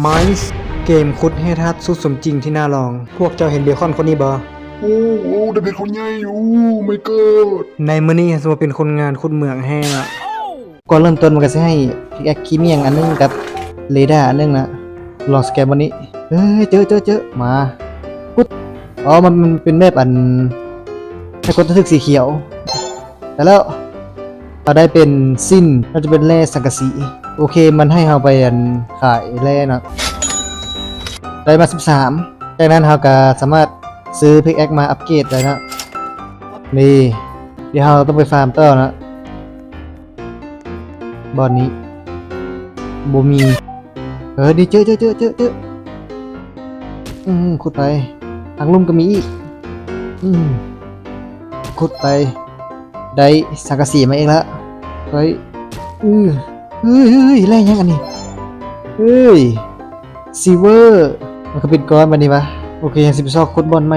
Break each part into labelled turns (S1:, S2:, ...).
S1: ไมซ์เกมคุดให้ทัดสุดสมจริงที่น่าลอง พวกเจ้าเห็นเบคอนคนนี้บ่
S2: โอ้ได้เป็นคนใหญ่อยู่ไม่เกิด
S1: ในมื้อนี้สมมติเป็นคนงานคุดเมืองแห้งอ่ะก่อนเริ่มต้นมันก็สิให้พิกแอคคีเมียงอันนึงกับเรดาร์อันนึงนะลองสแกนวันนี้เฮ้ยเจอมากุดอ๋อมันเป็นแบบอันให้กดทึกสีเขียว แต่แล้วเราได้เป็นสิ้นเราจะเป็นแร่สังกะสีโอเคมันให้เราไปอันขายแร่นะได้มา13จากนั้นเราก็สามารถซื้อพิกแอคมาอัปเกรดได้นะนี่เดี๋ยวเราต้องไปฟาร์มต่อนะบอนนี้บ่มีดีเจอขุดไปทางลุ่มก็มีอีกขุดไปได้สังกะสีมาเองละเฮ้ยแรงยังอันนี้เฮ้ยซิเวอร์มันก็เป็นก้อนบันนี้ปะโอเคยัง10 ซอกขุดบอลไหม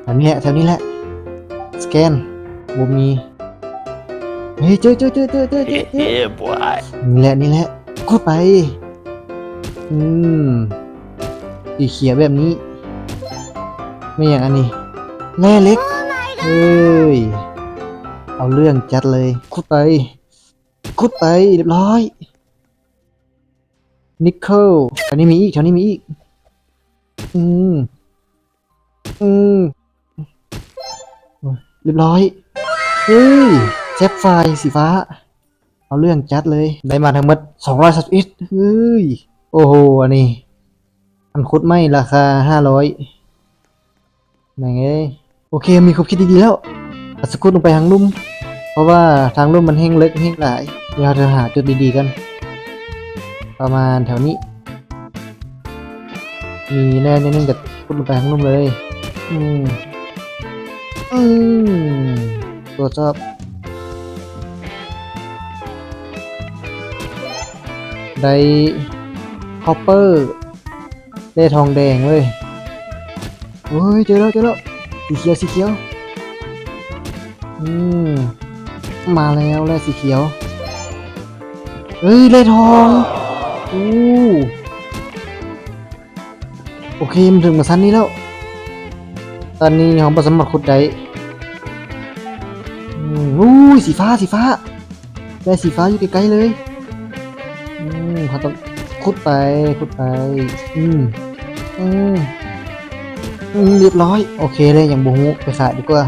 S1: แถวนี้แหละสแกนบ่มีเฮ้ยเจอนี่แหละขุดไปสีเขียวแบบนี้ไม่อย่างอันนี้แร่เล็กเฮ้ยเอาเรื่องจัดเลยขุดไปเรียบร้อยนิกเกิลแถวนี้มีอีกเรียบร้อยเฮ้ยแซฟไฟร์สีฟ้าเอาเรื่องจัดเลยได้มาทั้งหมด231เฮ้ยโอ้โหอันนี้อันคุดไม่ราคา500ไหนไงโอเคมีความคิดดีๆแล้วอัดสกุลลงไปทางลุ่มเพราะว่าทางลุ่มมันแห้งเล็กแห้งหลายเดี๋ยวเราจะหาจุดดีๆกันประมาณแถวนี้มีแน่นิดนึงกับคุดลงไปทางลุ่มเลยตรวจสอบได้คอปเปอร์ได้ทองแดงเลยเฮ้ยเจอแล้วสีเขียวมาแล้วแร่สีเขียวเฮ้ยได้ทองโอเคมันถึงมาชั้นนี้แล้วตอนนี้ของประสมบัติขุดได้สีฟ้าได้สีฟ้าอยู่ใกล้ๆเลยเขาต้องขุดไปเรียบร้อยโอเคเลยอย่างบุ้งไปขายดีกว่า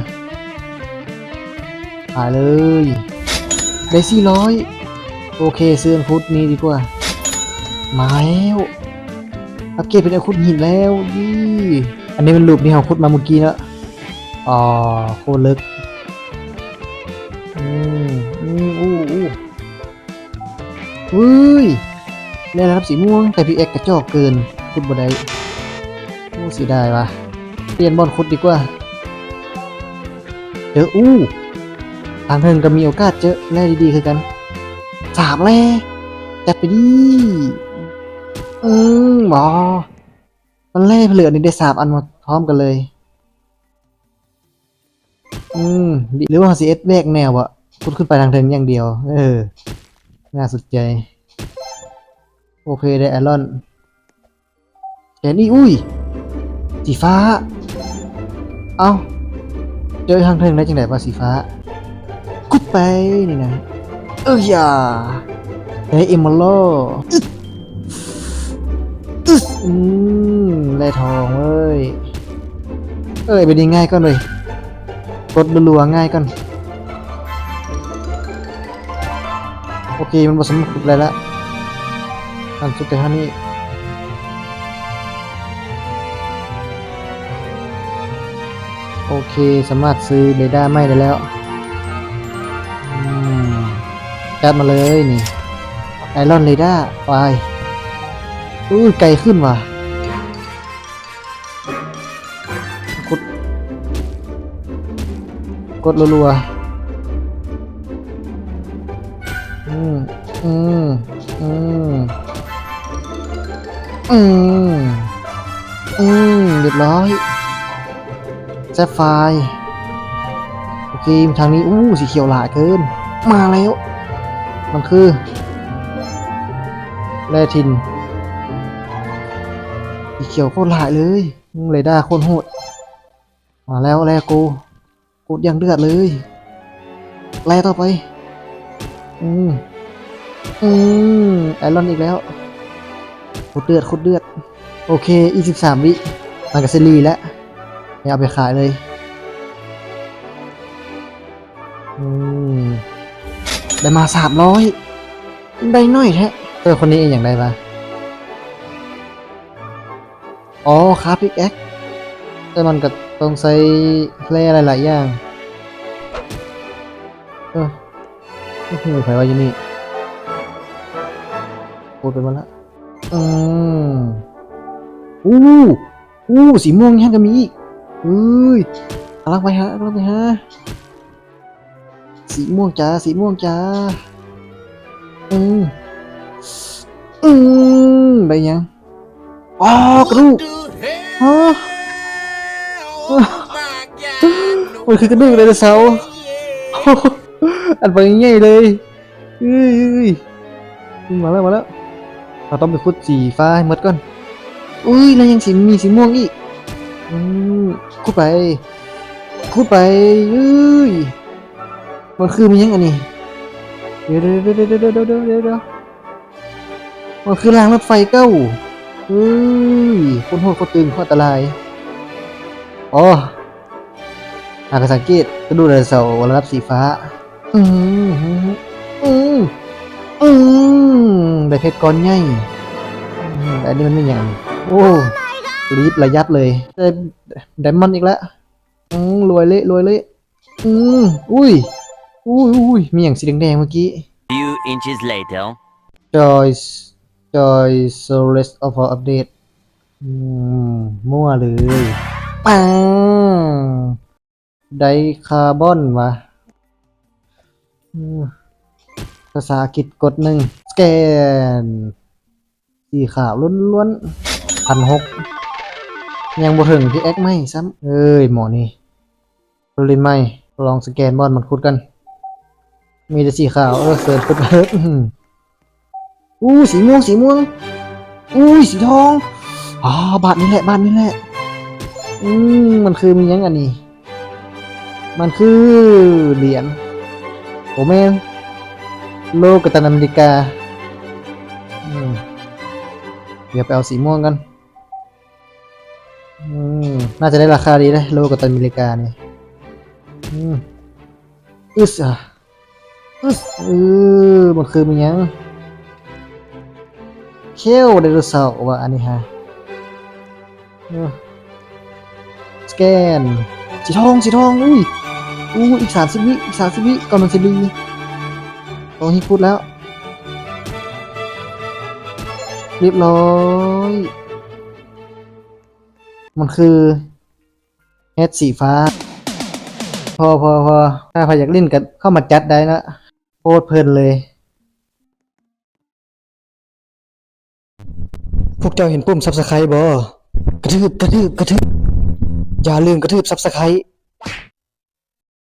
S1: ขายเลยได้400โอเคซื้อขุดนี้ดีกว่ามาแล้วอัปเกรดเป็นขุดหินแล้วอันนี้เป็นรูปที่เราขุดมาเมื่อกี้แล้วอ๋อโคตรลึกได้รับสีม่วงแต่พีเอ็กกระจอกเกินขุดบ่ได้เสียดายวะเปลี่ยนบอลขุดดีกว่าเจอทางเทิงก็มีโอกาสเจอแร่ดีๆคือกัน3แร่จัดไปดิบอมันแร่เหลือนี่ได้3อันมาพร้อมกันเลยหรือว่าซีเอสแบกแนวอะขุดขึ้นไปทางเทิงอย่างเดียวน่าสนใจโอเคได้ไอรอนแกนี่สีฟ้าเอ้าเจอทางเทิงได้จังไหนวะสีฟ้ากุดไปนี่นะอย่าได้เอมเมอรัลได้ทองเว้ยไปดีง่ายก่อนเลยกดรัวๆง่ายก่อนโอเคมันผสมกุดอะไรละทำสุดแต่ท่านี้โอเคสามารถซื้อเรดาร์ไม่ได้แล้วจัดมาเลยนี่ไอรอนเรดาร์ไปไกลขึ้นว่ะกดรัวๆเรียบร้อยแซฟไฟร์โอเคทางนี้สีเขียวหลายเกินมาแล้วมันคือ แร่ทินสีเขียวโคตรหลายเลยเรดาร์โคตรโหดมาแล้วแร่กูกดอย่างเดือดเลยแร่ต่อไปอืมไอรอนอีกแล้วโคตรเดือดโคตรเดือดโอเคอีก13 วิมันก็เซรีแล้วไม่เอาไปขายเลยได้มา300ได้น้อยแท้คนนี้เองอย่างไรปะอ๋อคราฟพิกแอคแต่มันก็ต้องใช้แร่หลายๆอย่างใครว่าอยู่นี่พูดไปมาละสีม่วงยังก็มีอีกกำลังไปฮะสีม่วงจ้าได้ยังอ๋อกระดูกฮะมันคือกระดูกไดโนเสาร์อันไปง่ายเลยมาแล้วเราต้องไปขุดสีฟ้าให้หมดก่อนแล้วยังมีสีม่วงอีกขุดไปมันคือมันยังอันนี้เดี๋ยวมันคือรางรถไฟเก้าคนโหดคนตึงคนอันตรายอ๋อหากสังเกตก็ดูไดโนเสาร์ระดับสีฟ้าได้เพชรก้อนใหญ่อันนี้มันไม่อย่างโอ้รีบระยับเลยได้ไดมอนด์อีกแล้วรวยเละอุ้ยมีอย่างสีแดงๆเมื่อกี้
S3: Few inches later.
S1: Joy so rest of our update มั่วเลยไดคาร์บอนวะภาษาอังกฤษกด1สแกนสีขาวล้วนๆ1,600ยังบ่ถึงที่แอคไม่ซ้ำหมอนี่ลินไม่ลองสแกนบอลมันคุดกันมีแต่สีขาวเสิร์ชคุดสีม่วงสีทองบาทนี้แหละมันคือมียังอันนี้มันคือเหรียญโอเมนโลกัปตันอเมริกาเดี๋ยวไปเอาสีม่วงกันน่าจะได้ราคาดีนะโลกัปตันอเมริกาเนี่ยมันคือมันยังเคลไดโนเสาร์ว่ะอันนี้ฮะสแกนสีทองอีก30 วิก่อนมันจะดีตรงที่พูดแล้วเรียบร้อยมันคือเฮดสีฟ้าพอถ้าใครอยากเล่นกันเข้ามาจัดได้นะโคตรเพลินเลยพวกเจ้าเห็นปุ่ม Subscribe บ่กระทืบอย่าลืมกระทืบ Subscribe